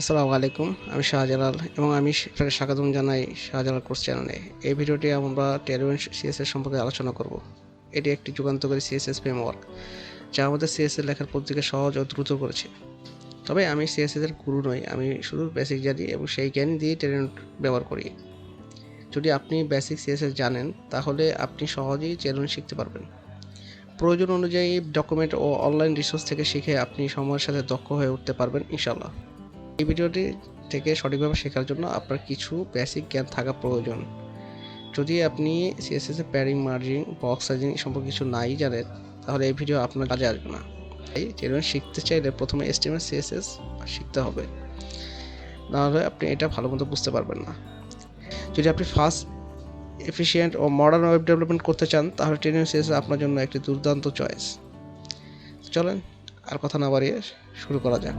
আসসালামু আলাইকুম। আমি শাহজালাল এবং আমি আপনাকে স্বাগতম জানাই শাহজালাল কোর্স চ্যানেলে। এই ভিডিওটি আমরা টেলভিন সিএসএস সম্পর্কে আলোচনা করব। এটি একটি যুগান্তকারী সিএসএস ফ্রেমওয়ার্ক যা আমাদের সিএসএস লেখার পদ্ধতিকে সহজ ও দ্রুত করেছে। তবে আমি সিএসএস এর গুরু নই, আমি শুধু বেসিক জানি এবং সেই জ্ঞান দিয়ে টেলভিন ব্যবহার করি। যদি আপনি বেসিক সিএসএস জানেন তাহলে আপনি সহজেই টেলভিন শিখতে পারবেন। প্রয়োজন অনুযায়ী ডকুমেন্ট ও অনলাইন রিসোর্স থেকে শিখে আপনি সময়ের সাথে দক্ষ হয়ে উঠতে পারবেন ইনশাআল্লাহ। এই ভিডিওটি থেকে সঠিকভাবে শেখার জন্য আপনার কিছু বেসিক জ্ঞান থাকা প্রয়োজন। যদি আপনি সিএসএস এর প্যাডিং, মার্জিং, বক্স সাইজিং সম্পর্কে কিছু নাই জানেন তাহলে এই ভিডিও আপনার কাজে আসবে না। তাই টেলভিন শিখতে চাইলে প্রথমে HTML CSS শিখতে হবে, নাহলে আপনি এটা ভালো মতো বুঝতে পারবেন না। যদি আপনি ফাস্ট, এফিশিয়েন্ট ও মডার্ন ওয়েব ডেভেলপমেন্ট করতে চান তাহলে টেলভিন CSS আপনার জন্য একটি দুর্দান্ত চয়েস। চলেন আর কথা না বাড়িয়ে শুরু করা যাক।